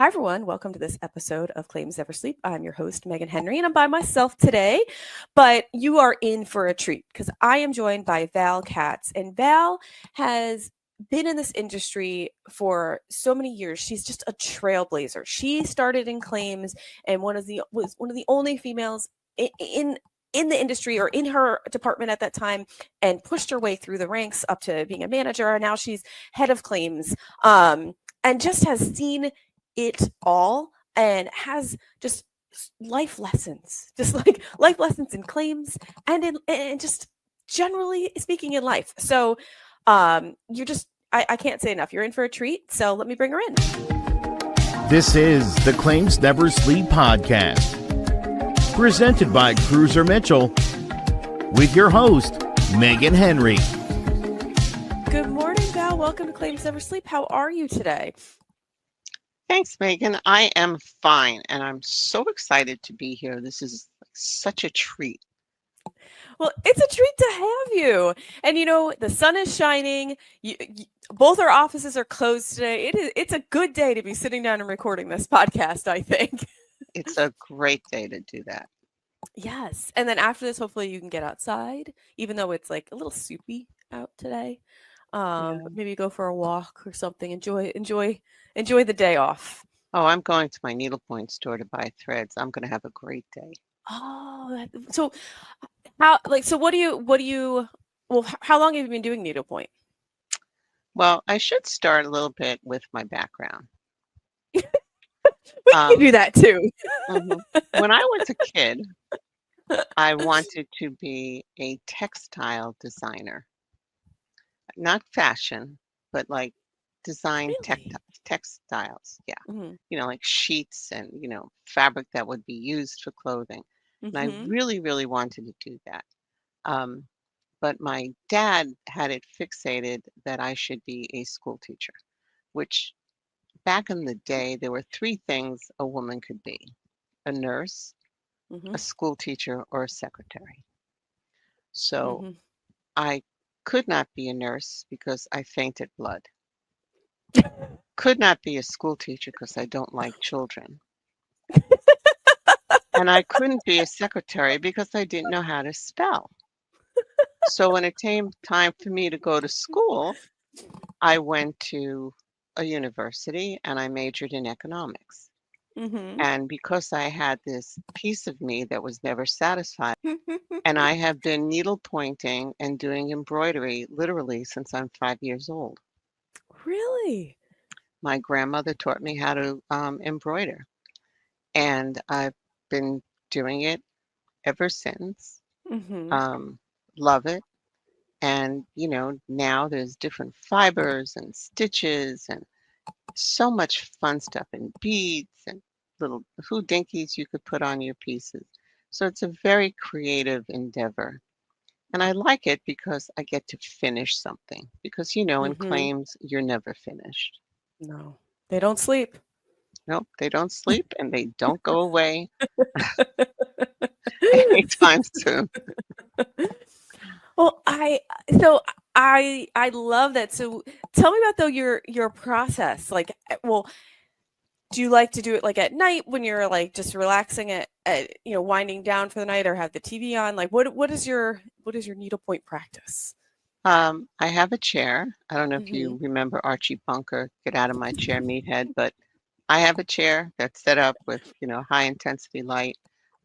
Hi, everyone. Welcome to this episode of Claims Never Sleep. I'm your host, Meghan Henry, and I'm by myself today. But you are in for a treat because I am joined by Val Katz. And Val has been in this industry for so many years. She's just a trailblazer. She started in claims and was one of the only females in the industry or in her department at that time, and pushed her way through the ranks up to being a manager. And now she's head of claims. And just has seen it all and has just life lessons, just like life lessons in claims and just generally speaking in life. So you're just I can't say enough. You're in for a treat. So let me bring her in. This is the Claims Never Sleep podcast, presented by Cruiser Mitchell, with your host, Meghan Henry. Good morning, Val. Welcome to Claims Never Sleep. How are you today? Thanks, Meghan. I am fine, and I'm so excited to be here. This is such a treat. Well, it's a treat to have you. And the sun is shining. Both our offices are closed today. It's a good day to be sitting down and recording this podcast, I think. It's a great day to do that. Yes. And then after this, hopefully you can get outside, even though it's like a little soupy out today. But maybe go for a walk or something. Enjoy the day off. Oh, I'm going to my needlepoint store to buy threads. I'm going to have a great day. Oh, so what do you how long have you been doing needlepoint? Well, I should start a little bit with my background. We can do that too. When I was a kid, I wanted to be a textile designer. Not fashion, but like design textiles. Yeah. Mm-hmm. Like sheets and, fabric that would be used for clothing. Mm-hmm. And I really, really wanted to do that. But my dad had it fixated that I should be a school teacher, which back in the day, there were three things a woman could be: a nurse, a school teacher, or a secretary. So I could not be a nurse because I fainted blood. Could not be a school teacher because I don't like children. And I couldn't be a secretary because I didn't know how to spell. So when it came time for me to go to school, I went to a university and I majored in economics. And because I had this piece of me that was never satisfied, and I have been needle pointing and doing embroidery literally since I'm 5 years old. Really? My grandmother taught me how to embroider, and I've been doing it ever since. Love it. And, now there's different fibers and stitches and so much fun stuff and beads and little houdinkies you could put on your pieces. So it's a very creative endeavor. And I like it because I get to finish something. Because, in claims, you're never finished. No, they don't sleep. Nope, they don't sleep and they don't go away anytime soon. Well, I love that. So tell me about your process. Like, well, do you like to do it like at night when you're like just relaxing at winding down for the night, or have the TV on? Like, what is your needlepoint practice? I have a chair. I don't know if you remember Archie Bunker, Get Out of My Chair, Meathead, but I have a chair that's set up with, high intensity light.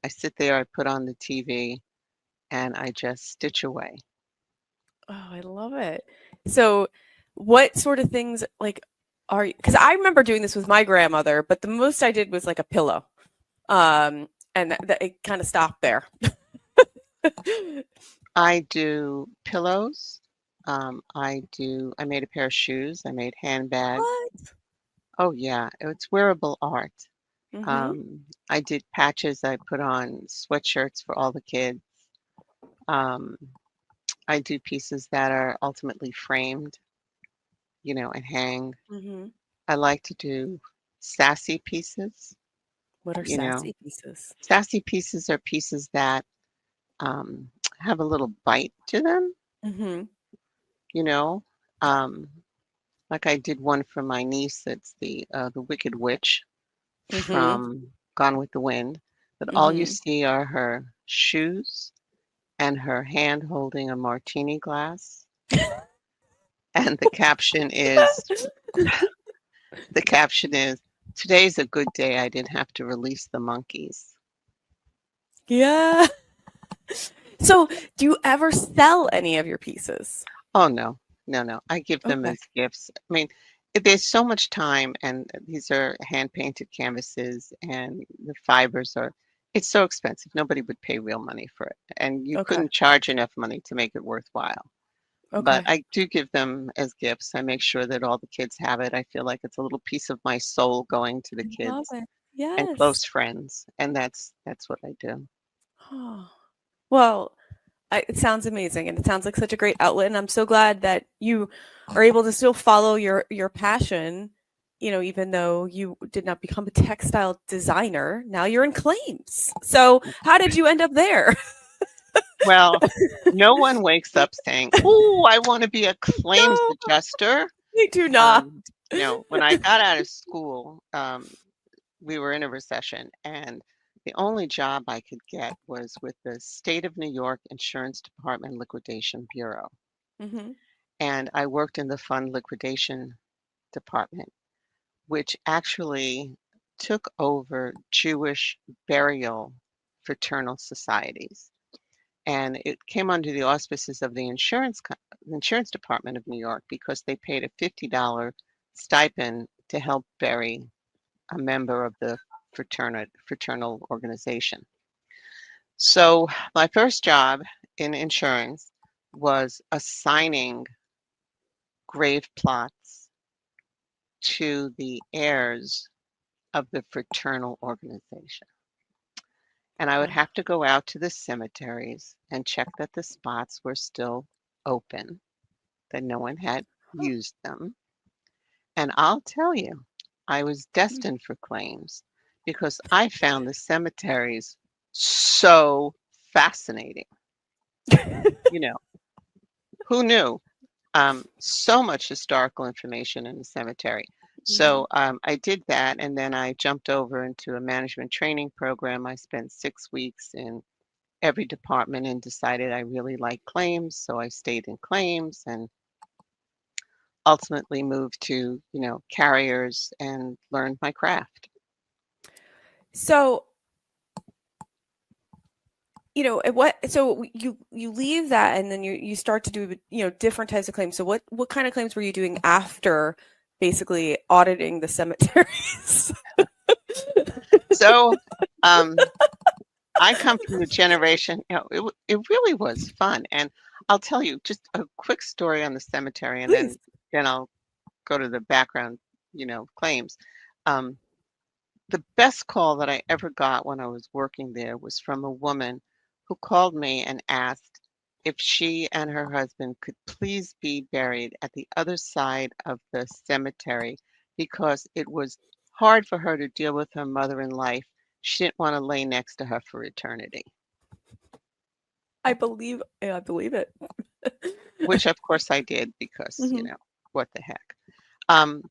I sit there, I put on the TV, and I just stitch away. Oh, I love it. So what sort of things because I remember doing this with my grandmother, but the most I did was like a pillow. And that it kind of stopped there. I do pillows. I made a pair of shoes. I made handbags. What? Oh yeah, it's wearable art. I did patches. I put on sweatshirts for all the kids. I do pieces that are ultimately framed, and hang. I like to do sassy pieces. What are sassy pieces? Sassy pieces are pieces that have a little bite to them. Like I did one for my niece. It's the Wicked Witch. from Gone with the Wind, but all you see are her shoes and her hand holding a martini glass. And the caption is, today's a good day. I didn't have to release the monkeys. Yeah. So, do you ever sell any of your pieces? Oh, no. I give them as gifts. I mean, there's so much time, and these are hand-painted canvases, and the fibers it's so expensive. Nobody would pay real money for it, and you couldn't charge enough money to make it worthwhile. But I do give them as gifts. I make sure that all the kids have it. I feel like it's a little piece of my soul going to the Love kids it. and Yes. close friends, and that's what I do. Oh. Well, it sounds amazing, and it sounds like such a great outlet. And I'm so glad that you are able to still follow your passion. Even though you did not become a textile designer, now you're in claims. So, how did you end up there? Well, no one wakes up saying, "Oh, I want to be a claims adjuster." They do not. When I got out of school, we were in a recession, and the only job I could get was with the State of New York Insurance Department Liquidation Bureau. And I worked in the fund liquidation department, which actually took over Jewish burial fraternal societies. And it came under the auspices of the insurance department of New York because they paid a $50 stipend to help bury a member of the fraternal organization. So my first job in insurance was assigning grave plots to the heirs of the fraternal organization. And I would have to go out to the cemeteries and check that the spots were still open, that no one had used them. And I'll tell you, I was destined for claims because I found the cemeteries so fascinating. Who knew? So much historical information in the cemetery. So I did that, and then I jumped over into a management training program. I spent 6 weeks in every department and decided I really liked claims, so I stayed in claims and ultimately moved to, carriers and learned my craft. So, so you leave that, and then you start to do, different types of claims. So what kind of claims were you doing after basically auditing the cemeteries? So, I come from the generation, it really was fun. And I'll tell you just a quick story on the cemetery, and Please. then I'll go to the background, claims. The best call that I ever got when I was working there was from a woman who called me and asked if she and her husband could please be buried at the other side of the cemetery because it was hard for her to deal with her mother in life. She didn't want to lay next to her for eternity. I believe it. Which of course I did because, what the heck.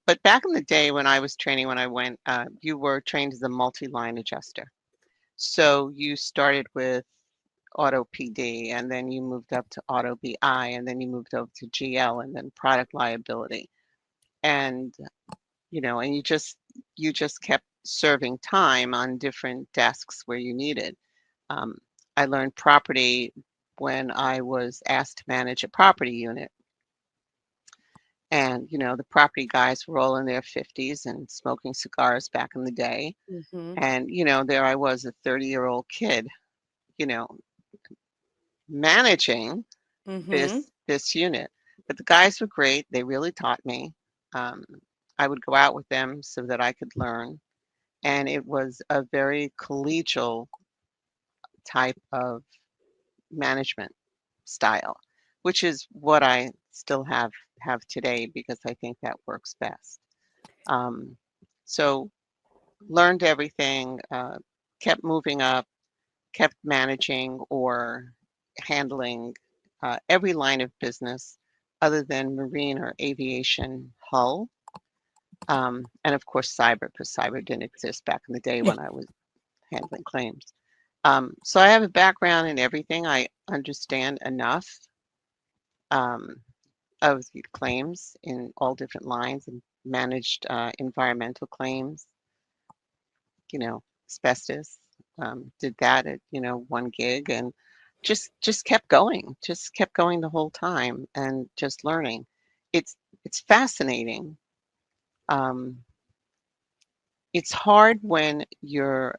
But back in the day when I was training, when I went, you were trained as a multi-line adjuster. So you started with Auto PD, and then you moved up to Auto BI, and then you moved over to GL, and then product liability. And, and you just kept serving time on different desks where you needed. I learned property when I was asked to manage a property unit. And, the property guys were all in their 50s and smoking cigars back in the day. And, there I was, a 30-year-old kid, managing this unit. But the guys were great. They really taught me. I would go out with them so that I could learn. And it was a very collegial type of management style, which is what I still have today because I think that works best. So learned everything, kept moving up, kept managing or handling every line of business other than marine or aviation hull. And of course, cyber, because cyber didn't exist back in the day Yeah. when I was handling claims. So I have a background in everything. I understand enough um, of the claims in all different lines and managed environmental claims, asbestos. Did that at, one gig and just kept going, the whole time and just learning. It's fascinating. Um, it's hard when you're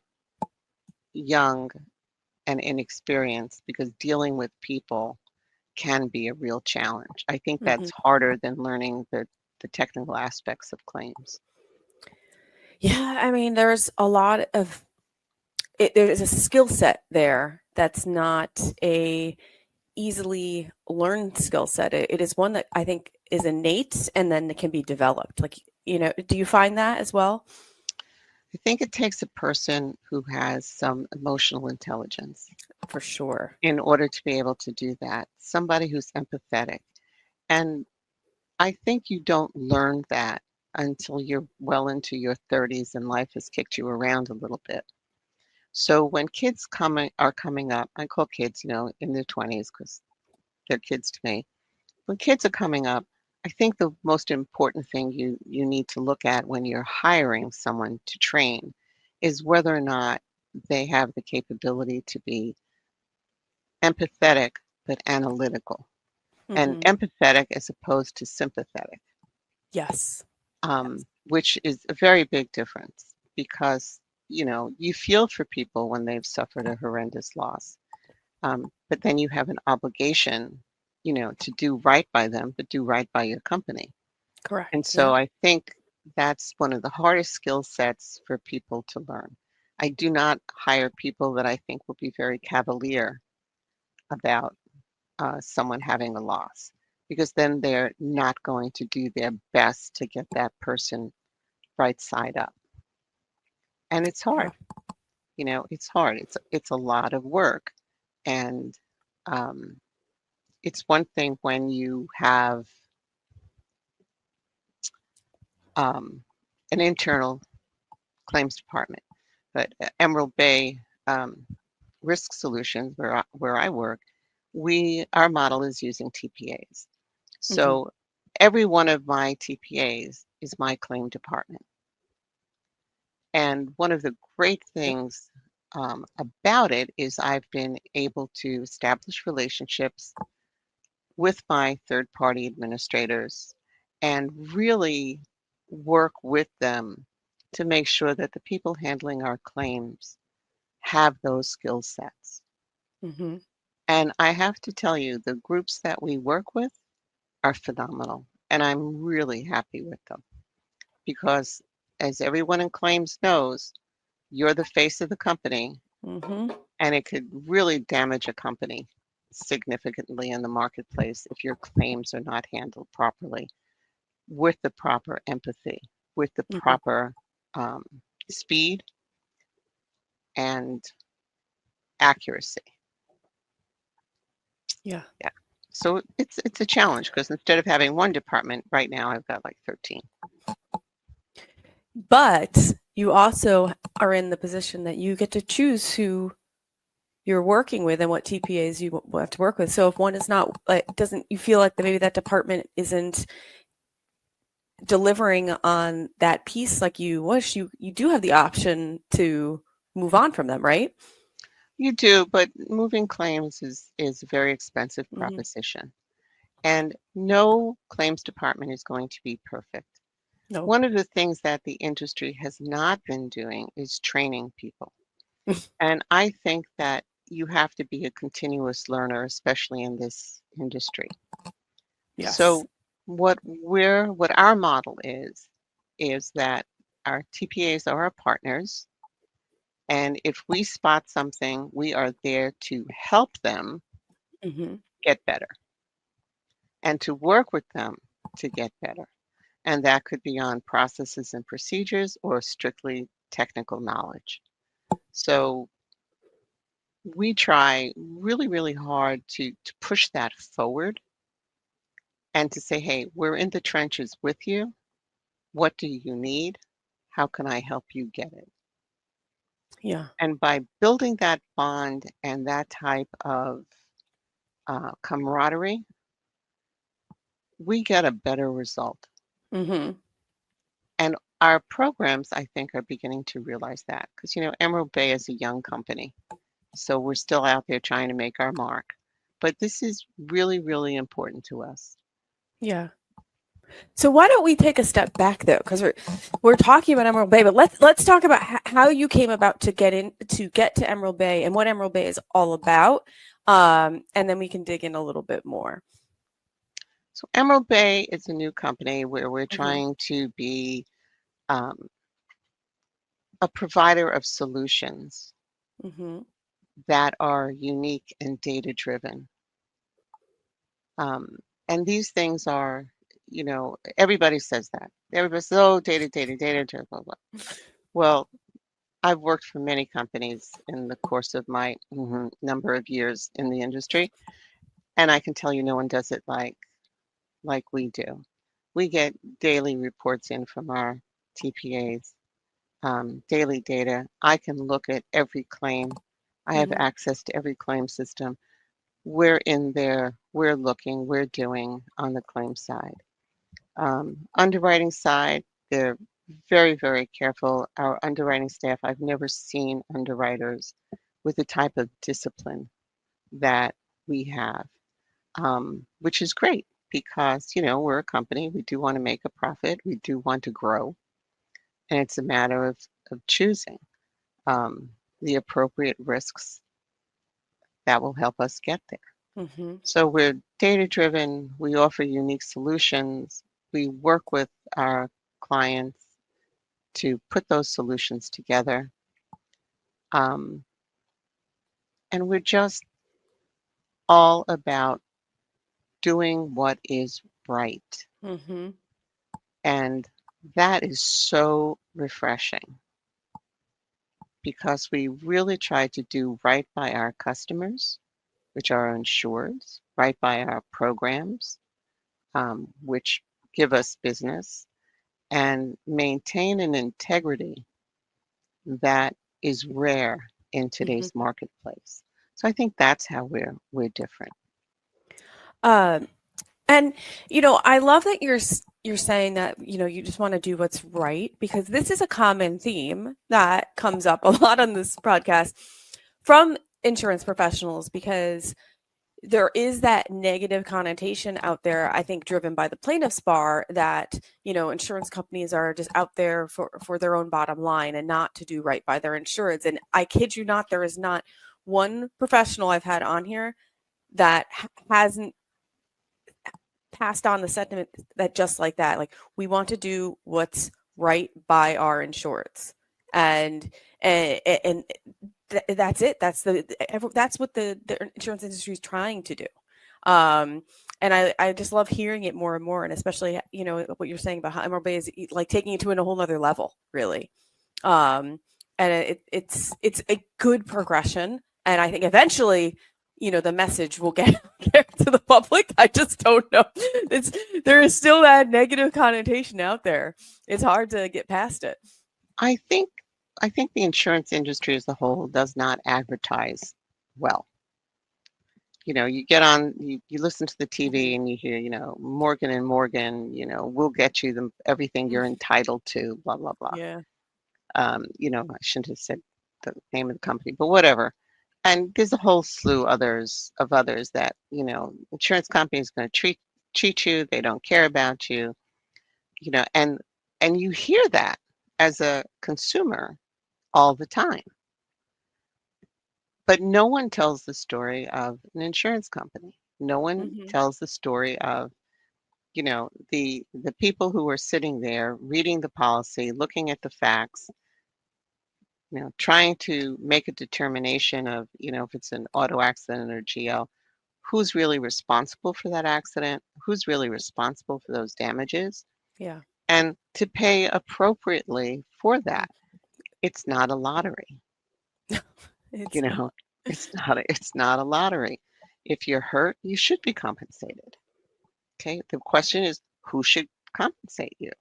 young and inexperienced because dealing with people can be a real challenge. I think Hmm. that's harder than learning the technical aspects of claims. Yeah, I mean, there's a lot of there's a skill set there that's not a easily learned skill set. It is one that I think is innate and then it can be developed. Like, do you find that as well? I think it takes a person who has some emotional intelligence For sure. in order to be able to do that. Somebody who's empathetic. And I think you don't learn that until you're well into your 30s and life has kicked you around a little bit. So when kids are coming up, I call kids, in their 20s because they're kids to me. When kids are coming up, I think the most important thing you need to look at when you're hiring someone to train is whether or not they have the capability to be empathetic but analytical, and Hmm. empathetic as opposed to sympathetic, Yes. which is a very big difference because you feel for people when they've suffered a horrendous loss, but then you have an obligation, to do right by them, but do right by your company. And Correct. so Yeah. I think that's one of the hardest skill sets for people to learn. I do not hire people that I think will be very cavalier about someone having a loss, because then they're not going to do their best to get that person right side up. And it's Yeah. hard, it's hard. It's a lot of work. And um, it's one thing when you have um, an internal claims department, but Emerald Bay Risk Solutions, where I work, our model is using TPAs. Hmm. So every one of my TPAs is my claim department. And one of the great things about it is I've been able to establish relationships with my third party administrators and really work with them to make sure that the people handling our claims have those skill sets. Hmm. And I have to tell you, the groups that we work with are phenomenal. And I'm really happy with them because, as everyone in claims knows, you're the face of the company, Hmm. and it could really damage a company significantly in the marketplace if your claims are not handled properly with the proper empathy, with the Hmm. proper um, speed and accuracy. Yeah. Yeah. So it's a challenge because instead of having one department, right now I've got like 13. But you also are in the position that you get to choose who you're working with and what TPAs you will have to work with. So if one is not, doesn't you feel like maybe that department isn't delivering on that piece like you wish, you do have the option to move on from them, right? You do, but moving claims is a very expensive Hmm. proposition. And no claims department is going to be perfect. No. One of the things that the industry has not been doing is training people. And I think that you have to be a continuous learner, especially in this industry. Yes. So what our model is that our TPAs are our partners. And if we spot something, we are there to help them Hmm. get better and to work with them to get better. And that could be on processes and procedures or strictly technical knowledge. So we try really, really hard to push that forward and to say, hey, we're in the trenches with you. What do you need? How can I help you get it? Yeah. And by building that bond and that type of camaraderie, we get a better result. Mm-hmm. And our programs, I think, are beginning to realize that because, Emerald Bay is a young company. So we're still out there trying to make our mark. But this is really, really important to us. Yeah. So why don't we take a step back though, because we're talking about Emerald Bay, but let's talk about how you came about to get to Emerald Bay and what Emerald Bay is all about, and then we can dig in a little bit more. So Emerald Bay is a new company where we're Mm-hmm. trying to be um, a provider of solutions Mm-hmm. that are unique and data-driven. And these things are, everybody says that. Everybody says, oh, data, blah, blah. Well, I've worked for many companies in the course of my number of years in the industry, and I can tell you no one does it like we do. We get daily reports in from our TPAs, daily data. I can look at every claim. I have Mm-hmm. access to every claim system. We're in there, we're looking, we're doing on the claim side. Underwriting side, they're very, very careful. Our underwriting staff, I've never seen underwriters with the type of discipline that we have, which is great because, we're a company. We do want to make a profit. We do want to grow. And it's a matter of choosing the appropriate risks that will help us get there. Mm-hmm. So we're data driven. We offer unique solutions. We work with our clients to put those solutions together. Um, and we're just all about doing what is right. Mm-hmm. And that is so refreshing because we really try to do right by our customers, which are insureds, right by our programs, which give us business, and maintain an integrity that is rare in Mm-hmm. today's marketplace. So I think that's how we're different. Um, and I love that you're saying that you just want to do what's right, because this is a common theme that comes up a lot on this podcast from insurance professionals, because there is that negative connotation out there, I think, driven by the plaintiffs bar, that insurance companies are just out there for their own bottom line and not to do right by their insureds. And I kid you not, there is not one professional I've had on here that hasn't passed on the sentiment that just like that, like, we want to do what's right by our insureds, and that's it. That's what the insurance industry is trying to do. And I just love hearing it more and more, and especially what you're saying about how MLB is like taking it to a whole nother level, really. And it's a good progression, and I think eventually the message will get to the public. I just don't know. There is still that negative connotation out there. It's hard to get past it. I think the insurance industry as a whole does not advertise well. You get on, you listen to the TV and you hear, Morgan and Morgan, we'll get you everything you're entitled to, blah, blah, blah. Yeah. I shouldn't have said the name of the company, but whatever. And there's a whole slew of others that, insurance companies going to treat you, they don't care about you, and you hear that as a consumer all the time. But no one tells the story of an insurance company. No one tells the story of, the people who are sitting there reading the policy, looking at the facts, trying to make a determination of, if it's an auto accident or GL, who's really responsible for that accident, who's really responsible for those damages, Yeah. and to pay appropriately for that. It's not a lottery. It's Not. It's not a lottery. If you're hurt, you should be compensated. Okay. The question is, who should compensate you?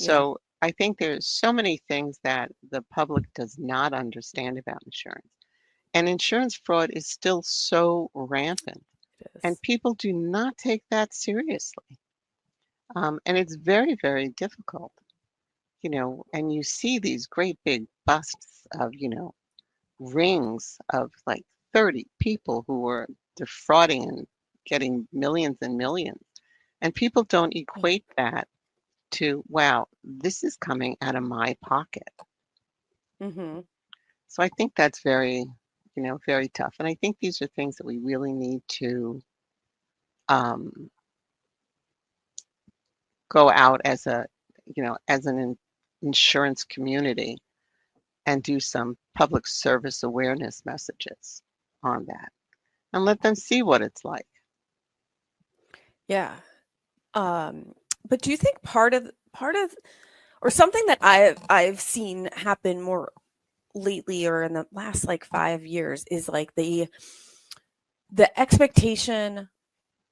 So I think there's so many things that the public does not understand about insurance. And insurance fraud is still so rampant, It is. and people do not take that seriously. And it's very, very difficult, and you see these great big busts of, rings of like 30 people who were defrauding and getting millions and millions. And people don't equate that to, wow, this is coming out of my pocket. Mm-hmm. So I think that's very, very tough. And I think these are things that we really need to um, go out as as an insurance community and do some public service awareness messages on that and let them see what it's like. Yeah. But do you think part of or something that I've seen happen more lately or in the last like 5 years is like the expectation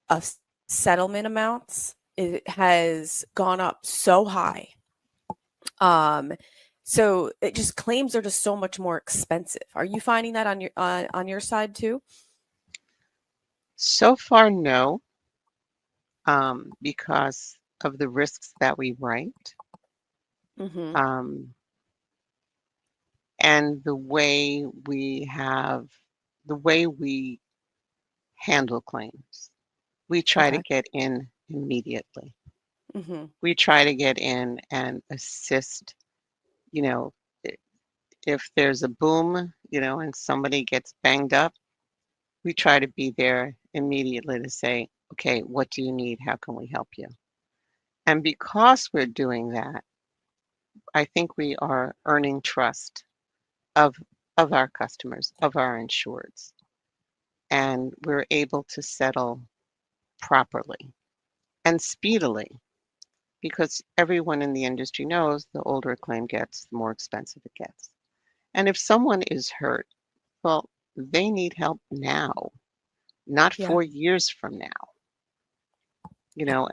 of settlement amounts, it has gone up so high. So it just claims are just so much more expensive. Are you finding that on your side too? So far, no, because of the risks that we write. Mm-hmm. Um, and the way we handle claims. We try to Okay. get in immediately. Mm-hmm. We try to get in and assist, you know, i- if there's a boom, and somebody gets banged up, we try to be there immediately to say, okay, what do you need? How can we help you? And because we're doing that, I think we are earning trust of our customers, of our insureds, and we're able to settle properly and speedily because everyone in the industry knows the older a claim gets, the more expensive it gets. And if someone is hurt, well, they need help now, not Yeah. 4 years from now.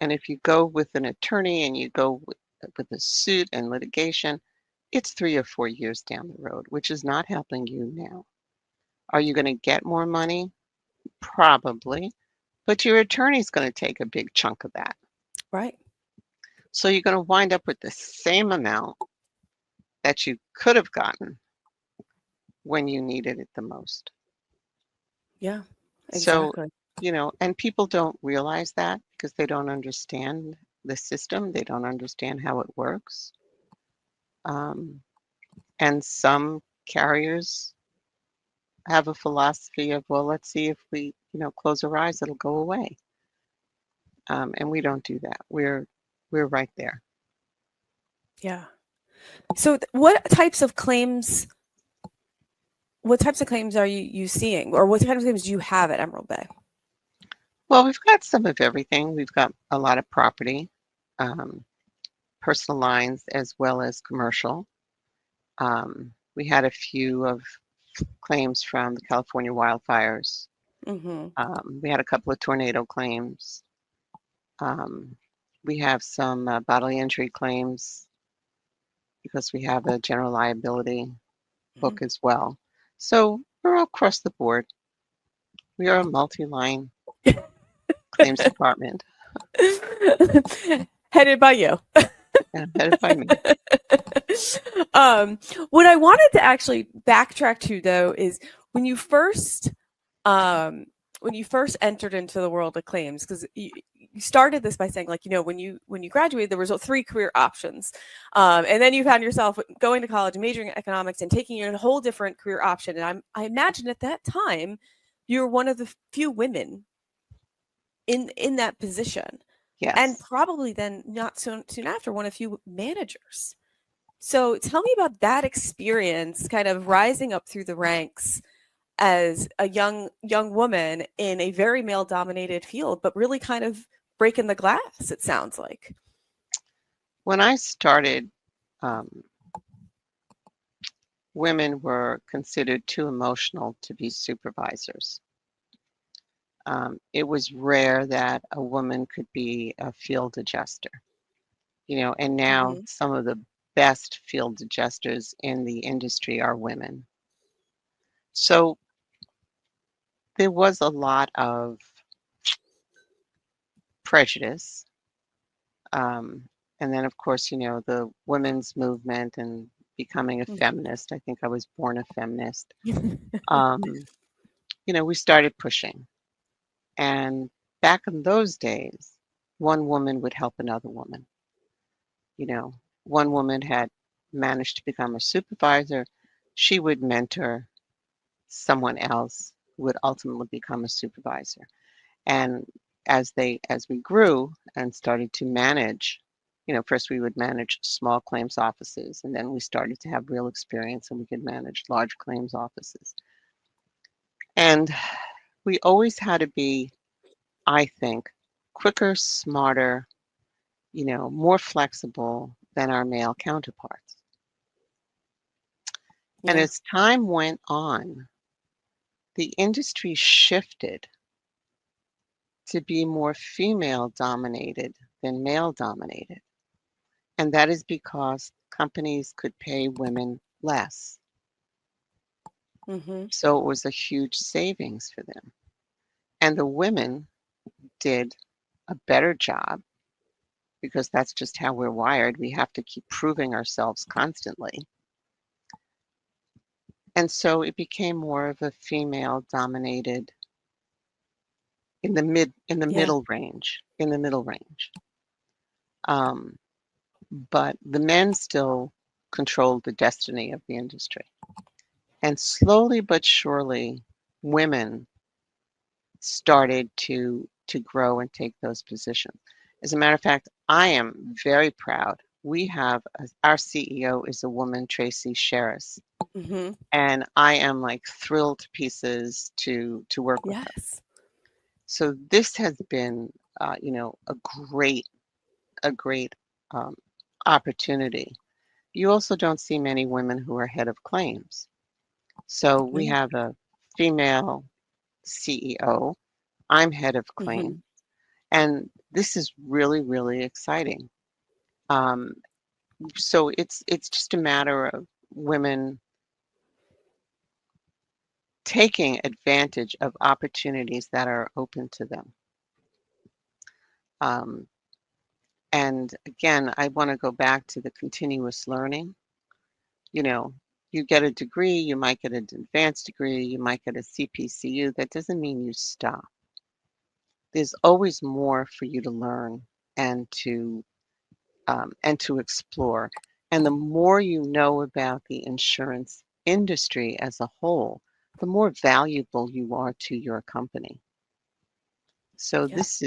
And if you go with an attorney and you go with a suit and litigation, it's 3 or 4 years down the road, which is not helping you now. Are you going to get more money? Probably, but your attorney's going to take a big chunk of that. Right. So you're going to wind up with the same amount that you could have gotten when you needed it the most. Yeah. So, Exactly. and people don't realize that because they don't understand the system. They don't understand how it works. And some carriers have a philosophy of, well, let's see if we, close our eyes, it'll go away. And we don't do that. We're right there. Yeah. So what types of claims are you seeing, or what types of claims do you have at Emerald Bay? Well, we've got some of everything. We've got a lot of property, personal lines, as well as commercial. We had a few of claims from the California wildfires. Mm-hmm. We had a couple of tornado claims. We have some bodily injury claims because we have a general liability book as well. So we're all across the board. We are a multi-line claims department. Headed by you. Yeah, headed by me. What I wanted to actually backtrack to though is when you first entered into the world of claims, because you started this by saying, like, when you graduated, there was 3 career options, and then you found yourself going to college, majoring in economics, and taking a whole different career option. And I imagine at that time you were one of the few women in that position, and Yes. probably then not soon after one of few managers. So tell me about that experience, kind of rising up through the ranks as a young woman in a very male dominated field, but really kind of breaking the glass, it sounds like. When I started, women were considered too emotional to be supervisors. It was rare that a woman could be a field adjuster. and now Mm-hmm. some of the best field adjusters in the industry are women. So there was a lot of prejudice. Um, and then, of course, the women's movement and becoming a feminist. I think I was born a feminist. Um, we started pushing. And back in those days, one woman would help another woman. You know, one woman had managed to become a supervisor. She would mentor someone else who would ultimately become a supervisor. And as we grew and started to manage, first we would manage small claims offices, and then we started to have real experience and we could manage large claims offices. And we always had to be, I think, quicker, smarter, more flexible than our male counterparts. And Yeah. as time went on, the industry shifted to be more female dominated than male dominated. And that is because companies could pay women less. Mm-hmm. So it was a huge savings for them. And the women did a better job because that's just how we're wired. We have to keep proving ourselves constantly. And so it became more of a female dominated in the Yeah. middle range, in the middle range. Um, but the men still controlled the destiny of the industry. And slowly but surely, women started to grow and take those positions. As a matter of fact, I am very proud. We have our CEO is a woman, Tracy Sherris, Mm-hmm. and I am like thrilled to pieces to work with her. Yes. So this has been, great a great um, opportunity. You also don't see many women who are head of claims. So we Yeah. have a female CEO. I'm head of Mm-hmm. claim, and this is really, really exciting. Um, so it's just a matter of women taking advantage of opportunities that are open to them. Um, and again, I want to go back to the continuous learning. You know, you get a degree, you might get an advanced degree, you might get a CPCU. That doesn't mean you stop. There's always more for you to learn and to explore. And the more you know about the insurance industry as a whole, the more valuable you are to your company. So Yeah. this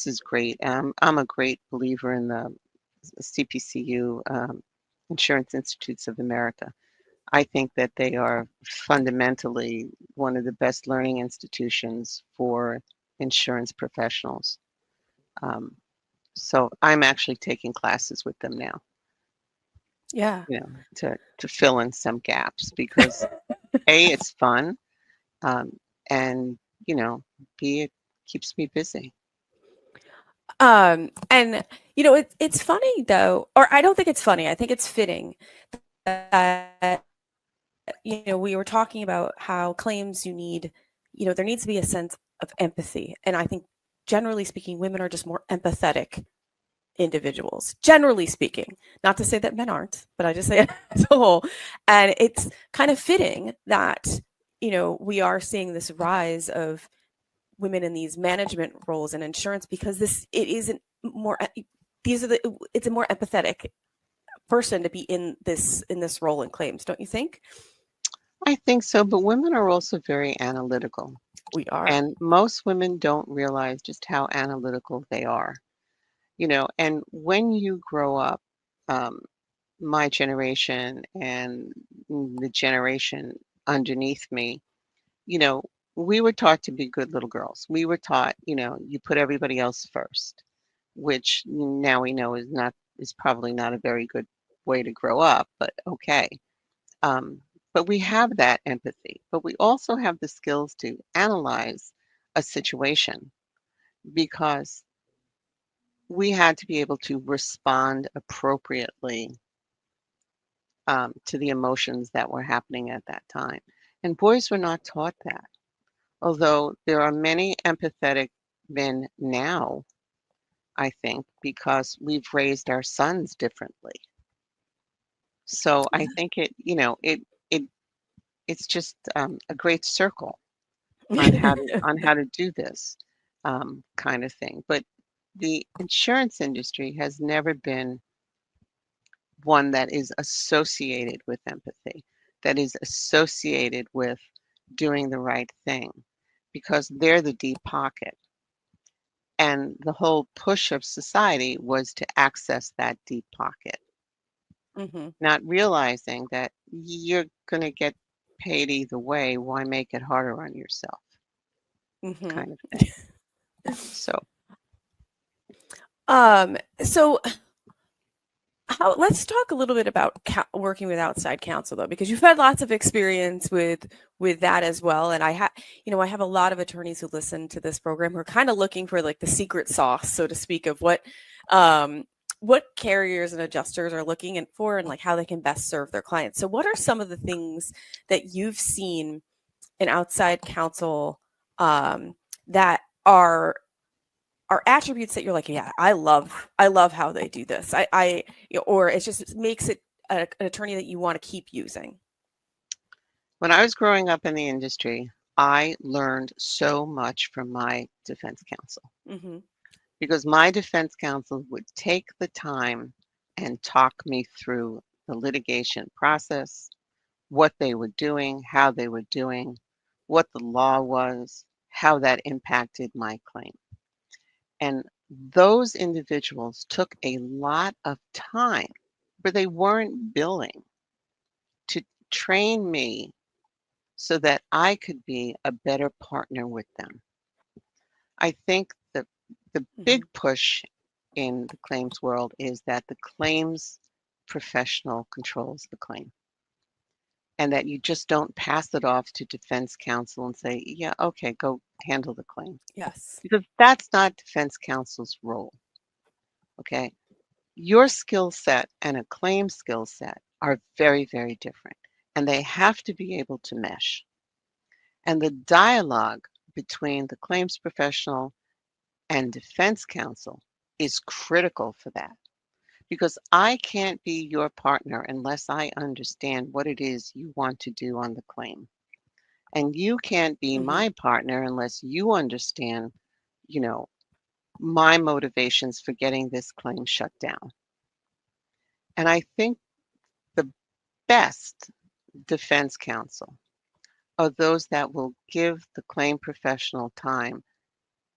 is great. I'm a great believer in the CPCU, Insurance Institutes of America. I think that they are fundamentally one of the best learning institutions for insurance professionals. Um, so I'm actually taking classes with them now, Yeah. to fill in some gaps because A, it's fun, um, and B, it keeps me busy. And it's funny though, or I don't think it's funny. I think it's fitting that we were talking about how claims there needs to be a sense of empathy, and I think generally speaking, women are just more empathetic individuals. Generally speaking, not to say that men aren't, but I just say it as a whole, and it's kind of fitting that we are seeing this rise of women in these management roles in insurance because it isn't more these are the it's a more empathetic person to be in this role in claims, don't you think? I think so, but women are also very analytical, We are. and most women don't realize just how analytical they are. And when you grow up, um, my generation and the generation underneath me, you know, we were taught to be good little girls. We were taught, you put everybody else first, which now we know is probably not a very good way to grow up, but okay. Um, but we have that empathy, but we also have the skills to analyze a situation because we had to be able to respond appropriately to the emotions that were happening at that time. And boys were not taught that. Although there are many empathetic men now, I think, because we've raised our sons differently. So I think it's just a great circle on how to do this kind of thing. But the insurance industry has never been one that is associated with empathy, that is associated with doing the right thing, because they're the deep pocket. And the whole push of society was to access that deep pocket, not realizing that you're going to get paid either way. Why make it harder on yourself? Kind of thing. So, So let's talk a little bit about working with outside counsel, though, because you've had lots of experience with that as well. And I have a lot of attorneys who listen to this program who are kind of looking for like the secret sauce, so to speak, of what carriers and adjusters are looking for and like how they can best serve their clients. So what are some of the things that you've seen in outside counsel that are attributes that you're like, yeah, I love how they do this. Or it just makes it an attorney that you want to keep using? When I was growing up in the industry, I learned so much from my defense counsel, because my defense counsel would take the time and talk me through the litigation process, what they were doing, how they were doing, what the law was, how that impacted my claim. And those individuals took a lot of time, where they weren't billing, to train me so that I could be a better partner with them. I think the big push in the claims world is that the claims professional controls the claim, and that you just don't pass it off to defense counsel and say, yeah, okay, go handle the claim. Yes. Because that's not defense counsel's role. Okay. Your skill set and a claim skill set are very, very different, and they have to be able to mesh. And the dialogue between the claims professional and defense counsel is critical for that, because I can't be your partner unless I understand what it is you want to do on the claim. And you can't be my partner unless you understand, my motivations for getting this claim shut down. And I think the best defense counsel are those that will give the claim professional time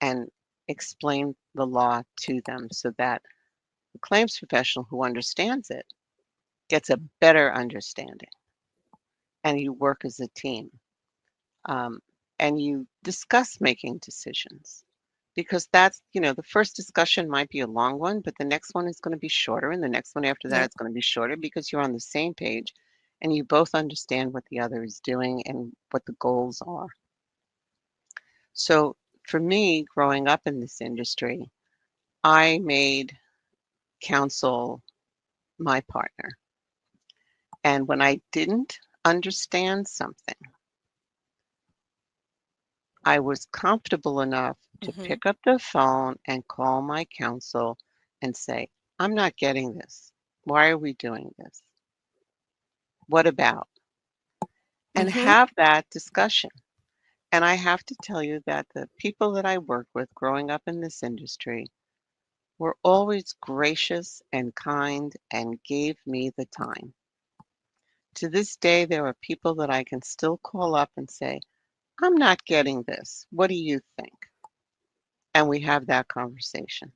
and explain the law to them, so that the claims professional who understands it gets a better understanding, and you work as a team, and you discuss making decisions, because that's, the first discussion might be a long one, but the next one is going to be shorter, and the next one after that is going to be shorter, because you're on the same page and you both understand what the other is doing and what the goals are. So for me, growing up in this industry, I made counsel my partner. And when I didn't understand something, I was comfortable enough to pick up the phone and call my counsel and say, I'm not getting this. Why are we doing this? What about? And have that discussion. And I have to tell you that the people that I worked with growing up in this industry were always gracious and kind and gave me the time. To this day, there are people that I can still call up and say, I'm not getting this. What do you think? And we have that conversation.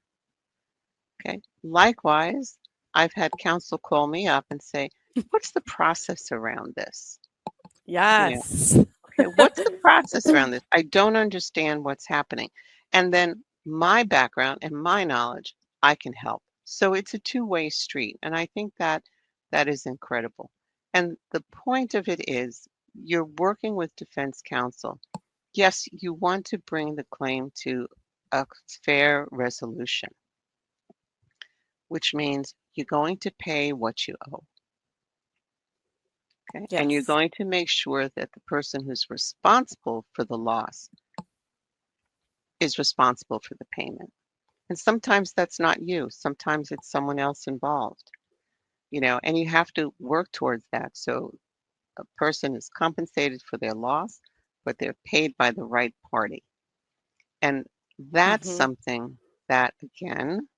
Okay. Likewise, I've had counsel call me up and say, what's the process around this? Yes. Okay, what's the process around this? I don't understand what's happening. And then my background and my knowledge, I can help. So it's a two-way street. And I think that is incredible. And the point of it is, you're working with defense counsel. Yes, you want to bring the claim to a fair resolution. which means you're going to pay what you owe. Okay? And you're Yes. going to make sure that the person who's responsible for the loss is responsible for the payment. And sometimes that's not you. Sometimes it's someone else involved, and you have to work towards that. So a person is compensated for their loss, but they're paid by the right party. And that's Mm-hmm. something that, again,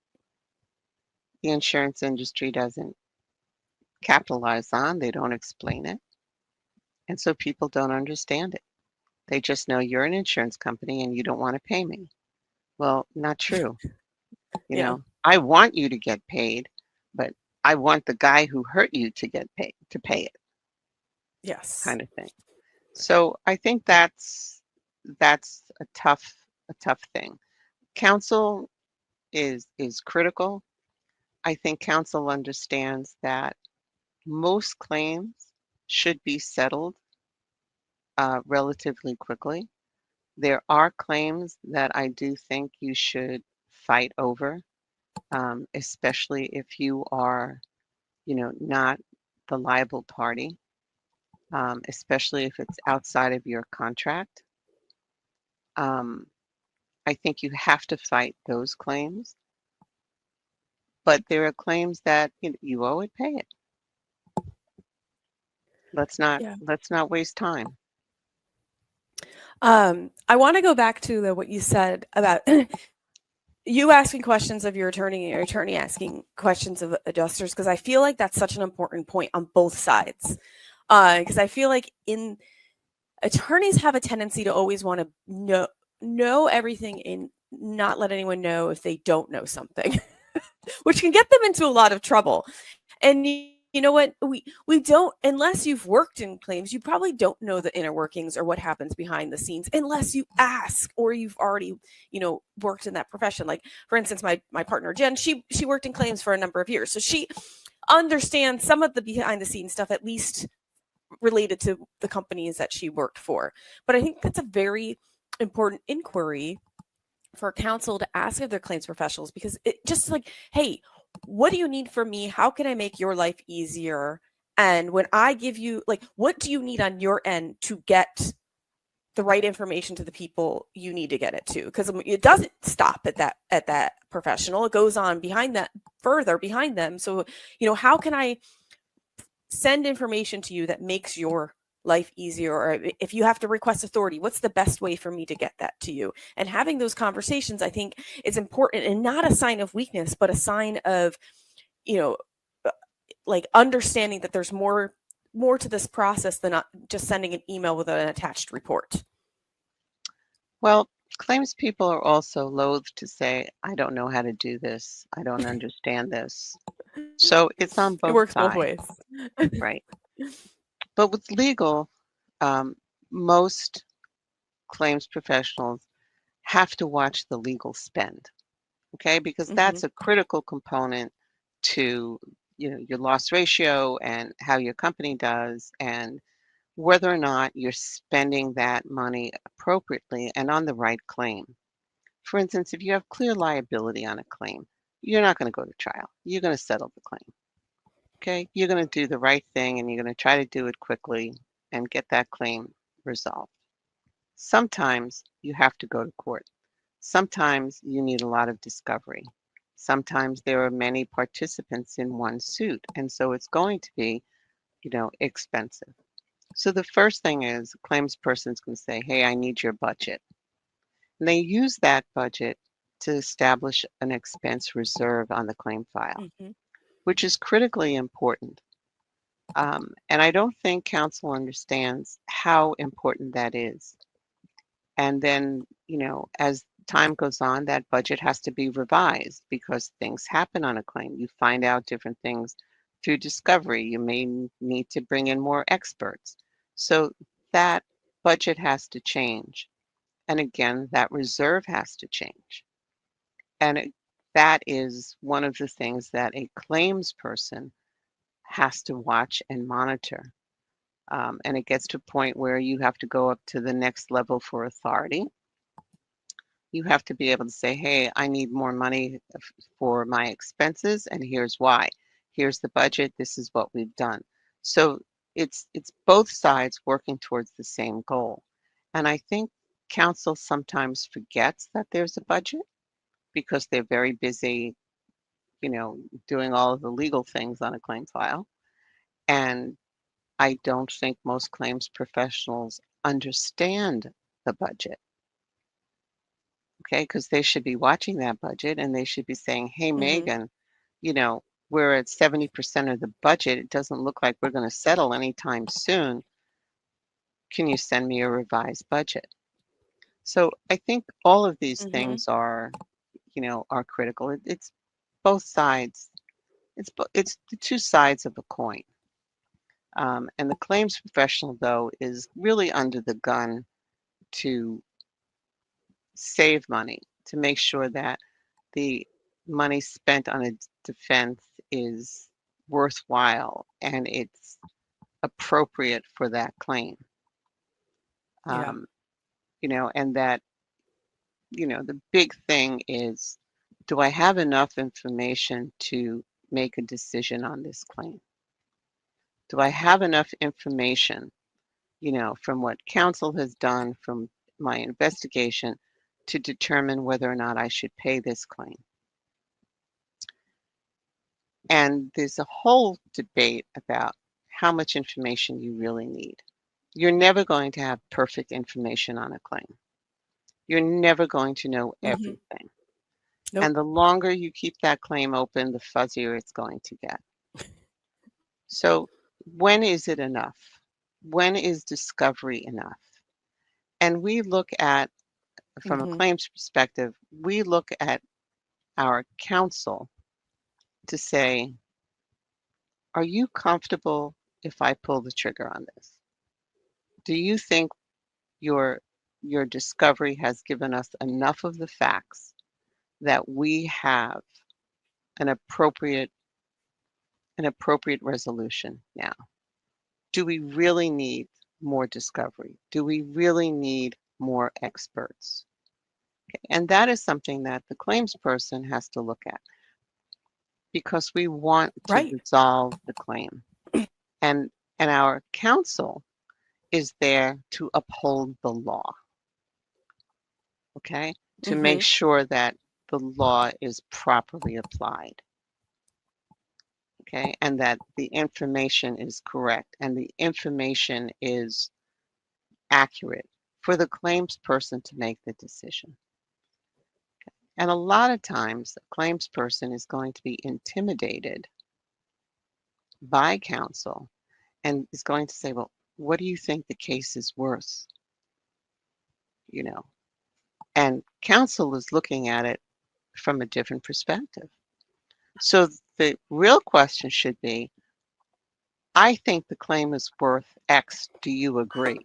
the insurance industry doesn't capitalize on. They don't explain it. And so people don't understand it. They just know you're an insurance company and you don't want to pay me. Well, not true. Yeah. I want you to get paid, but I want the guy who hurt you to get paid, to pay it, Yes. kind of thing. So I think that's a tough thing. Counsel is critical. I think counsel understands that most claims should be settled relatively quickly. There are claims that I do think you should fight over, especially if you are, not the liable party, especially if it's outside of your contract. Um, I think you have to fight those claims, but there are claims that you owe it, pay it. Yeah. Let's not waste time. I want to go back to what you said about you asking questions of your attorney and your attorney asking questions of adjusters, because I feel like that's such an important point on both sides. Because I feel like attorneys have a tendency to always want to know everything and not let anyone know if they don't know something, which can get them into a lot of trouble. And you know what? We don't, unless you've worked in claims, you probably don't know the inner workings or what happens behind the scenes unless you ask or you've already, worked in that profession. Like, for instance, my partner Jen, she worked in claims for a number of years. So she understands some of the behind the scenes stuff, at least related to the companies that she worked for. But I think that's a very important inquiry for counsel to ask of their claims professionals, because it just like, hey, what do you need from me? How can I make your life easier? And when I give you, like, what do you need on your end to get the right information to the people you need to get it to? Because it doesn't stop at that professional. It goes on behind that, further behind them. So, how can I send information to you that makes your life easier? Or if you have to request authority, what's the best way for me to get that to you? And having those conversations, I think, is important, and not a sign of weakness, but a sign of, like, understanding that there's more to this process than just sending an email with an attached report. Well, claims people are also loath to say, I don't know how to do this. I don't understand this. So it's on It both works both sides, ways. right? But with legal, most claims professionals have to watch the legal spend, okay? Because that's a critical component to, your loss ratio and how your company does, and whether or not you're spending that money appropriately and on the right claim. For instance, if you have clear liability on a claim, you're not going to go to trial. You're going to settle the claim. Okay? You're going to do the right thing and you're going to try to do it quickly and get that claim resolved. Sometimes you have to go to court. Sometimes you need a lot of discovery. Sometimes there are many participants in one suit, and so it's going to be, expensive. So the first thing is a claims person's going to say, hey, I need your budget. And they use that budget to establish an expense reserve on the claim file, which is critically important. And I don't think counsel understands how important that is. And then, as time goes on, that budget has to be revised because things happen on a claim. You find out different things through discovery. You may need to bring in more experts. So that budget has to change. And again, that reserve has to change. And that is one of the things that a claims person has to watch and monitor. And it gets to a point where you have to go up to the next level for authority. You have to be able to say, hey, I need more money for my expenses, and here's why. Here's the budget. This is what we've done. So it's both sides working towards the same goal. And I think counsel sometimes forgets that there's a budget because they're very busy, doing all of the legal things on a claim file. And I don't think most claims professionals understand the budget. Okay, because they should be watching that budget and they should be saying, hey, Megan, we're at 70% of the budget. It doesn't look like we're going to settle anytime soon. Can you send me a revised budget? So I think all of these things are critical. It's both sides. It's the two sides of a coin. And the claims professional, though, is really under the gun to save money, to make sure that the money spent on a defense is worthwhile and it's appropriate for that claim. And that, the big thing is, do I have enough information to make a decision on this claim? Do I have enough information, from what counsel has done, from my investigation, to determine whether or not I should pay this claim? And there's a whole debate about how much information you really need. You're never going to have perfect information on a claim. You're never going to know everything. Nope. And the longer you keep that claim open, the fuzzier it's going to get. So when is it enough? When is discovery enough? And we look at, from a claims perspective, we look at our counsel to say, are you comfortable if I pull the trigger on this? Do you think your discovery has given us enough of the facts that we have an appropriate resolution now? Do we really need more discovery? Do we really need more experts? Okay. And that is something that the claims person has to look at, because we want to resolve the claim. And our counsel is there to uphold the law, okay? To make sure that the law is properly applied, okay? And that the information is correct and the information is accurate for the claims person to make the decision. Okay. And a lot of times, the claims person is going to be intimidated by counsel and is going to say, well, what do you think the case is worth? And counsel is looking at it from a different perspective. So the real question should be, I think the claim is worth X. Do you agree?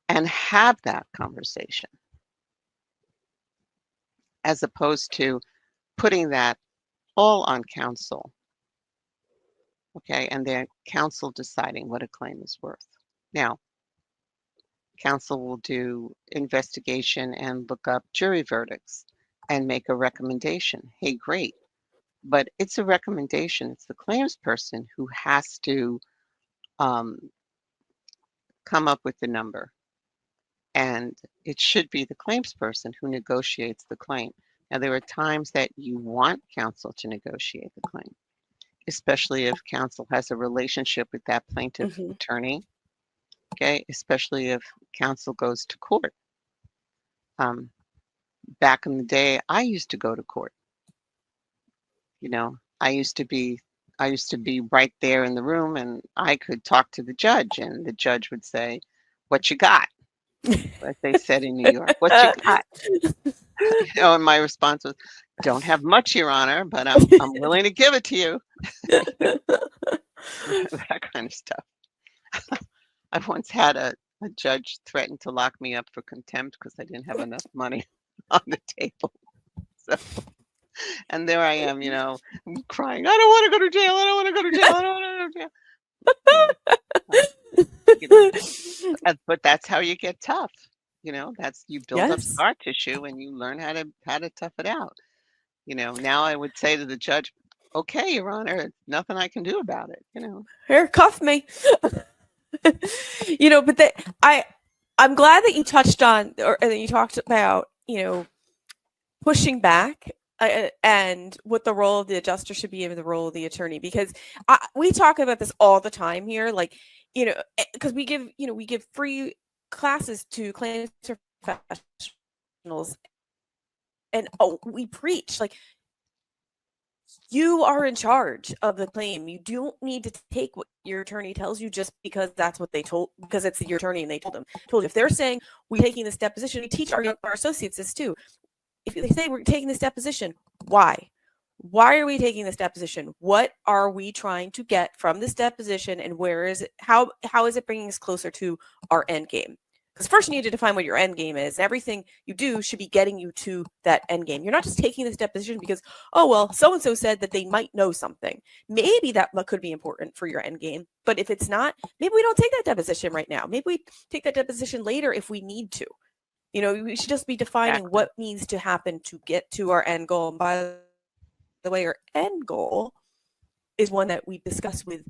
And have that conversation, as opposed to putting that all on counsel. Okay, and then counsel deciding what a claim is worth. Now, counsel will do investigation and look up jury verdicts and make a recommendation. Hey, great. But it's a recommendation. It's the claims person who has to come up with the number. And it should be the claims person who negotiates the claim. Now, there are times that you want counsel to negotiate the claim, especially if counsel has a relationship with that plaintiff attorney, okay, especially if counsel goes to court. Back in the day, I used to go to court. I used to be right there in the room, and I could talk to the judge, and the judge would say, what you got? As they said in New York, what you got? And my response was, don't have much, Your Honor, but I'm willing to give it to you. That kind of stuff. I once had a judge threaten to lock me up for contempt because I didn't have enough money on the table. So, and there I am, crying, I don't want to go to jail. I don't want to go to jail. I don't want to go to jail. But that's how you get tough. That's you build up Yes. scar tissue and you learn how to tough it out. Now I would say to the judge, okay, Your Honor, nothing I can do about it. Here, cuff me. But I'm glad that you touched on, or that you talked about, pushing back, and what the role of the adjuster should be and the role of the attorney, because we talk about this all the time here, like, because we give free classes to claims professionals, and we preach, like, you are in charge of the claim. You don't need to take what your attorney tells you just because that's what they told, because it's your attorney and they told you. If they're saying we're taking this deposition, we teach our associates this too. If they say we're taking this deposition, why? Why are we taking this deposition? What are we trying to get from this deposition, and where is it? How is it bringing us closer to our end game? Because first you need to define what your end game is. Everything you do should be getting you to that end game. You're not just taking this deposition because, oh, well, so-and-so said that they might know something. Maybe that could be important for your end game. But if it's not, maybe we don't take that deposition right now. Maybe we take that deposition later if we need to. We should just be defining what needs to happen to get to our end goal. And by the way, our end goal is one that we discuss with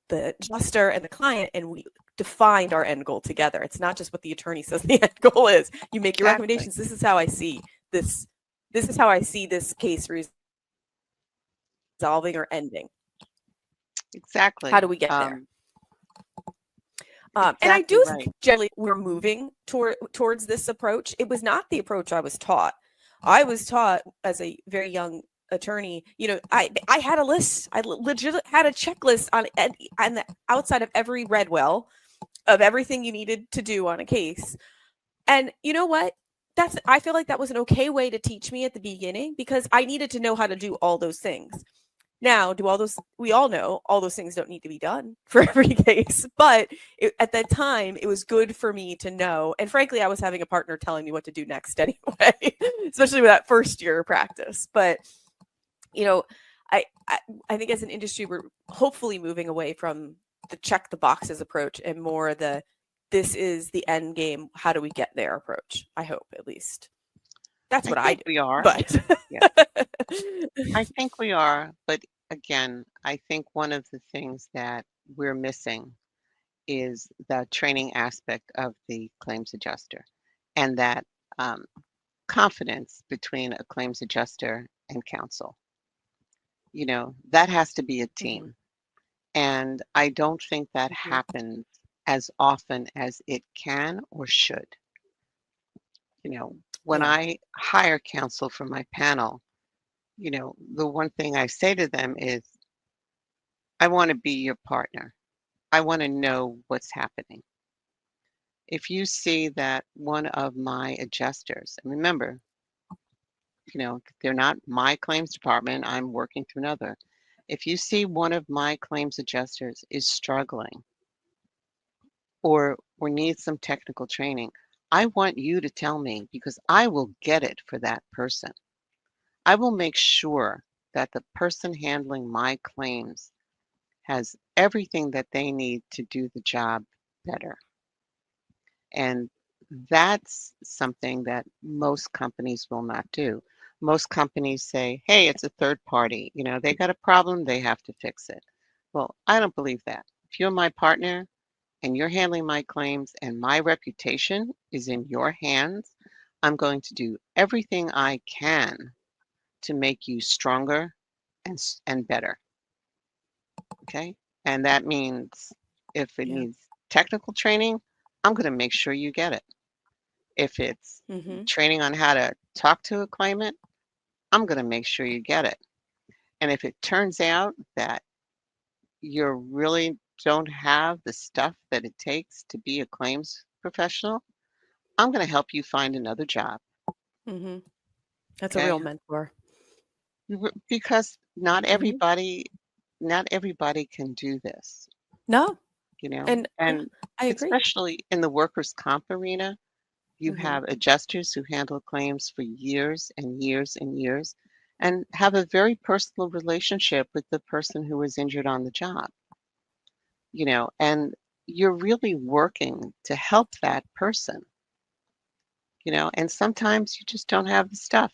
the adjuster and the client, and we defined our end goal together. It's not just what the attorney says the end goal is. You make your recommendations. This is how I see this. This is how I see this case resolving or ending. Exactly. How do we get there? And I do think generally we're moving towards this approach. It was not the approach I was taught. I was taught as a very young attorney, I had a list. I legit had a checklist on the outside of every red well of everything you needed to do on a case. And you know what? I feel like that was an okay way to teach me at the beginning, because I needed to know how to do all those things. Now, we all know all those things don't need to be done for every case, but at that time, it was good for me to know. And frankly, I was having a partner telling me what to do next anyway, especially with that first year of practice. But, I think as an industry, we're hopefully moving away from the check the boxes approach and more this is the end game. How do we get there approach? I hope, at least. That's what I do. We are. But yeah. I think we are. But again, I think one of the things that we're missing is the training aspect of the claims adjuster, and that confidence between a claims adjuster and counsel. That has to be a team. And I don't think that happens as often as it can or should. When I hire counsel for my panel, the one thing I say to them is, I want to be your partner. I want to know what's happening. If you see that one of my adjusters, and remember, they're not my claims department, I'm working through another. If you see one of my claims adjusters is struggling or needs some technical training, I want you to tell me, because I will get it for that person. I will make sure that the person handling my claims has everything that they need to do the job better. And that's something that most companies will not do. Most companies say, hey, it's a third party. They got a problem, they have to fix it. Well, I don't believe that. If you're my partner and you're handling my claims and my reputation is in your hands, I'm going to do everything I can to make you stronger and better. Okay? And that means if it needs technical training, I'm going to make sure you get it. If it's training on how to talk to a claimant, I'm going to make sure you get it. And if it turns out that you really don't have the stuff that it takes to be a claims professional, I'm going to help you find another job. That's a real mentor. Because not everybody can do this. No. And I agree. Especially in the workers' comp arena, you have adjusters who handle claims for years and years and years and have a very personal relationship with the person who was injured on the job. And you're really working to help that person. and sometimes you just don't have the stuff.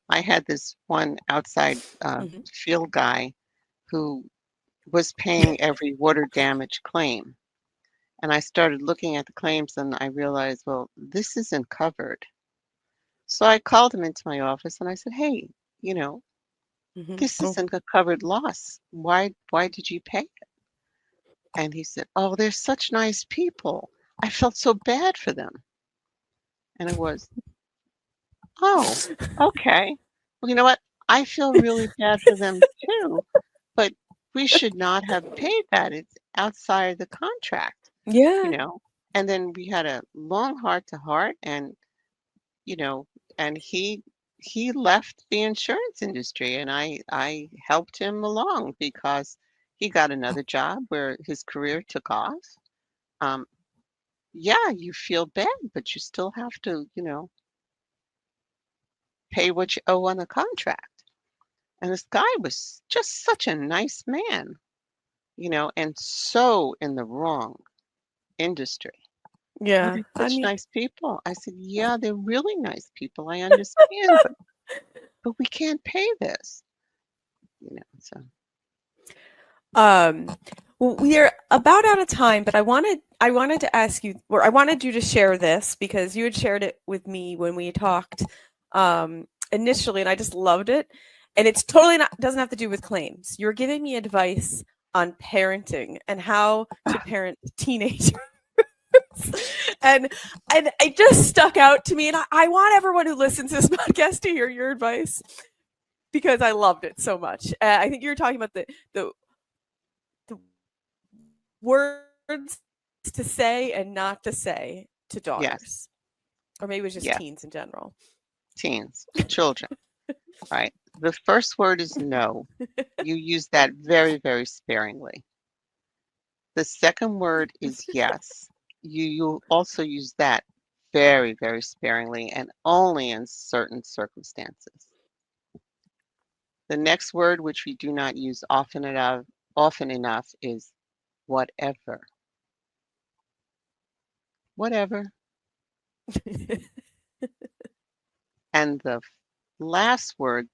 I had this one outside field guy who was paying every water damage claim. And I started looking at the claims and I realized, well, this isn't covered. So I called him into my office and I said, hey, you know, this isn't a covered loss. Why did you pay it? And he said, oh, they're such nice people. I felt so bad for them. And it was, oh, okay. Well, you know what? I feel really bad for them too, but we should not have paid that. It's outside the contract, Yeah. And then we had a long heart to heart, and and he left the insurance industry, and I helped him along because he got another job where his career took off. Um, yeah, you feel bad, but you still have to, pay what you owe on the contract. And this guy was just such a nice man, and so in the wrong industry. Oh, Yeah. they're I such mean, nice people. I said, yeah, they're really nice people. I understand, but we can't pay this, so. well, we are about out of time, but I wanted to ask you, or I wanted you to share this because you had shared it with me when we talked initially, and I just loved it. And it's totally doesn't have to do with claims. You're giving me advice on parenting and how to parent teenagers. and it just stuck out to me, and I want everyone who listens to this podcast to hear your advice because I loved it so much. I think you were talking about the words to say and not to say to daughters. Yes. Or maybe it was just Yes. teens in general. Teens, children, right? The first word is no. You use that very, very sparingly. The second word is yes. You also use that very, very sparingly and only in certain circumstances. The next word, which we do not use often enough, is whatever. Whatever. And the last word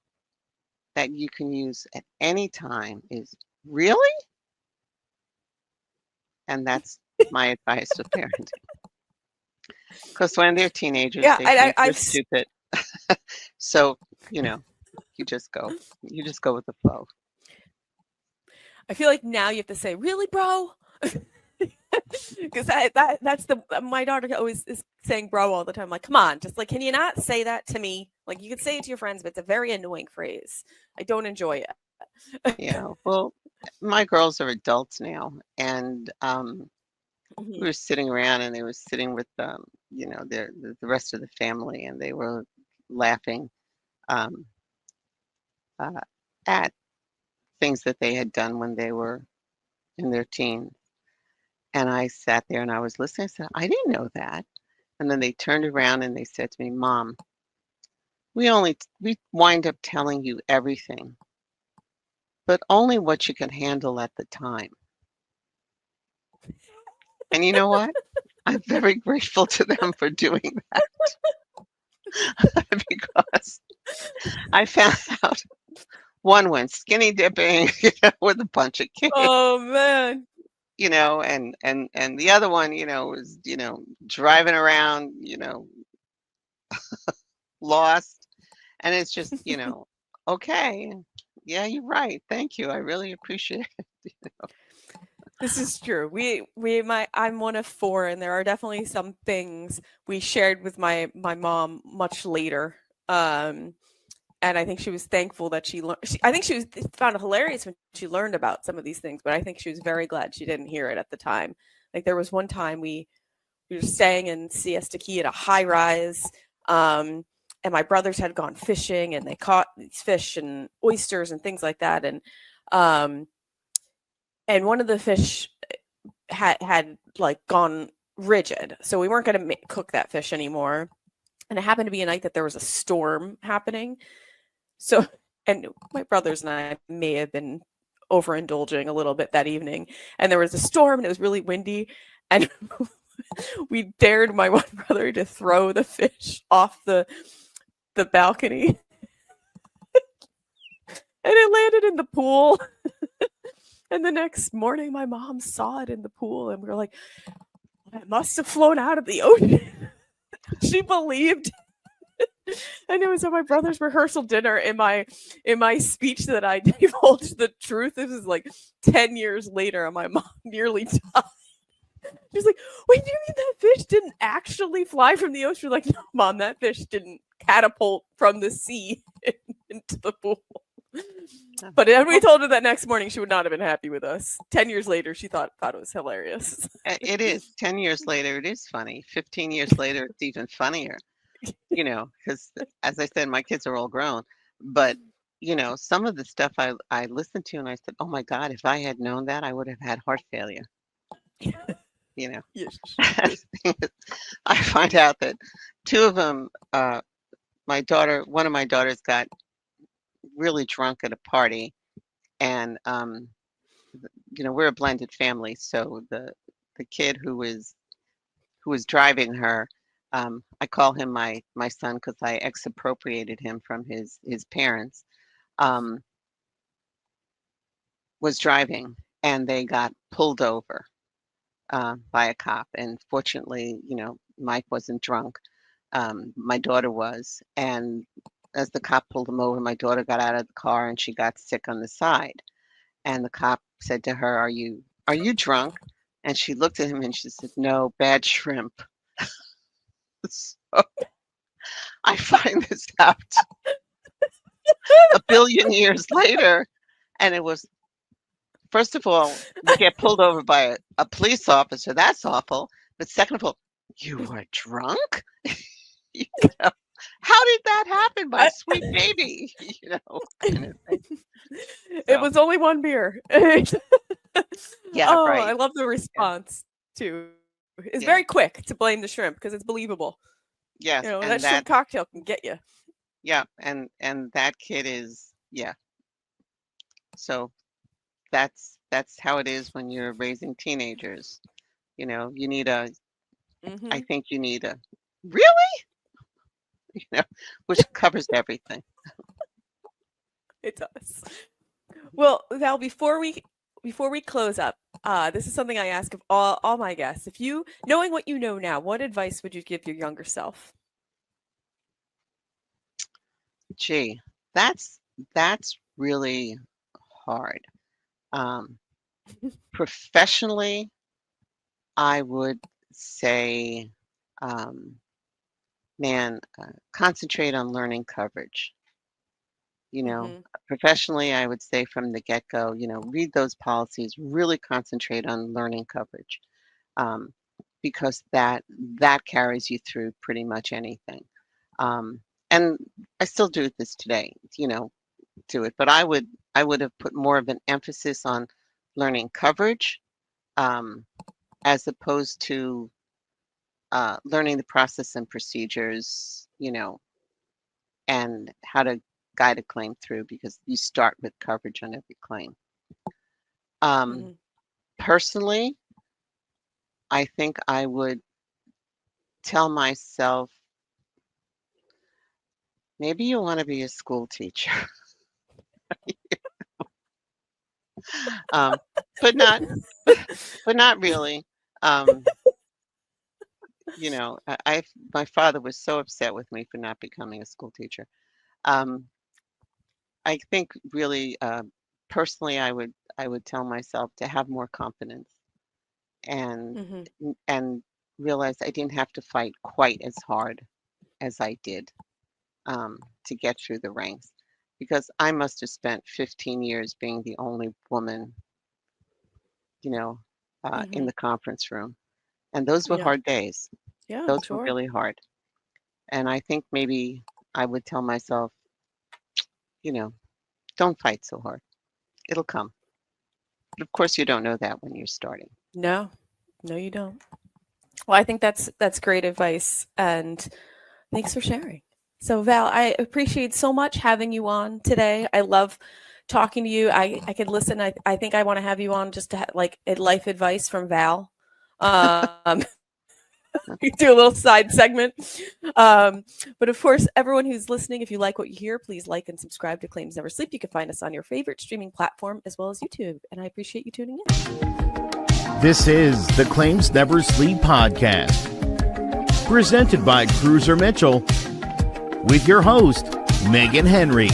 that you can use at any time is really? And that's my advice to parenting. Because when they're teenagers, Yeah, they think they're I've stupid. So, you just go with the flow. I feel like now you have to say, really, bro? Because that's my daughter always is saying bro all the time. Like, come on, just like, can you not say that to me? Like, you can say it to your friends, but it's a very annoying phrase. I don't enjoy it. Yeah, well, my girls are adults now, and we were sitting around, and they were sitting with the rest of the family, and they were laughing um, at things that they had done when they were in their teens. And I sat there and I was listening. I said, I didn't know that. And then they turned around and they said to me, Mom, we wind up telling you everything, but only what you can handle at the time. And you know what? I'm very grateful to them for doing that because I found out one went skinny dipping with a bunch of kids. Oh man. And the other one, was, driving around, lost. And it's just, okay. Yeah, you're right. Thank you. I really appreciate it. This is true. I'm one of 4, and there are definitely some things we shared with my mom much later. And I think she was thankful that she learned. I think she found it hilarious when she learned about some of these things, but I think she was very glad she didn't hear it at the time. Like, there was one time we were staying in Siesta Key at a high rise, and my brothers had gone fishing, and they caught these fish and oysters and things like that, and one of the fish had like gone rigid, so we weren't going to cook that fish anymore. And it happened to be a night that there was a storm happening. So, and my brothers and I may have been overindulging a little bit that evening, and there was a storm and it was really windy, and we dared my one brother to throw the fish off the balcony. And it landed in the pool. And the next morning, my mom saw it in the pool, and we were like, it must have flown out of the ocean. She believed. And it was at my brother's rehearsal dinner. In my speech that I divulged the truth, this is like 10 years later, and my mom nearly died. She's like, wait, do you mean that fish didn't actually fly from the ocean? We're like, no, Mom, that fish didn't catapult from the sea into the pool. But when we told her that next morning, she would not have been happy with us. 10 years later, she thought it was hilarious. It is. 10 years later, it is funny. 15 years later, it's even funnier, because as I said, my kids are all grown. But, some of the stuff I listened to and I said, oh my God, if I had known that, I would have had heart failure. Yes. I find out that two of them, one of my daughters got really drunk at a party, and we're a blended family, so the kid who was driving her, I call him my son because I expropriated him from his parents, was driving, and they got pulled over by a cop, and fortunately, Mike wasn't drunk. My daughter was, and as the cop pulled him over, my daughter got out of the car and she got sick on the side. And the cop said to her, "Are you drunk?" And she looked at him and she said, "No, bad shrimp." So I find this out a billion years later, and it was, first of all, you get pulled over by a police officer. That's awful. But second of all, you were drunk? How did that happen, my sweet baby? It was only one beer. Yeah, right. I love the response too. It's very quick to blame the shrimp because it's believable. Yes, that shrimp cocktail can get you. Yeah, and that kid is, So that's how it is when you're raising teenagers. You need I think you need a really, which covers everything. It does. Well, Val, before we close up, this is something I ask of all my guests. If you, knowing what you know now, what advice would you give your younger self? Gee, that's really hard. Professionally, I would say, concentrate on learning coverage. Professionally, I would say from the get-go, read those policies, really concentrate on learning coverage, because that carries you through pretty much anything. And I still do this today, do it, but I would have put more of an emphasis on learning coverage, as opposed to learning the process and procedures, and how to guide a claim through, because you start with coverage on every claim. Personally, I think I would tell myself, maybe you want to be a school teacher. But not really. My father was so upset with me for not becoming a school teacher. I think really, personally, I would tell myself to have more confidence and realize I didn't have to fight quite as hard as I did, to get through the ranks, because I must have spent 15 years being the only woman, in the conference room. And those were hard days. Yeah, those were really hard. And I think maybe I would tell myself, don't fight so hard. It'll come. But of course, you don't know that when you're starting. No, you don't. Well, I think that's great advice, and thanks for sharing. So, Val, I appreciate so much having you on today. I love talking to you. I could listen. I think I want to have you on just to like life advice from Val. You do a little side segment. But of course, everyone who's listening, if you like what you hear, please like and subscribe to Claims Never Sleep. You can find us on your favorite streaming platform as well as YouTube. And I appreciate you tuning in. This is the Claims Never Sleep podcast, presented by Cruiser Mitchell, with your host, Meghan Henry.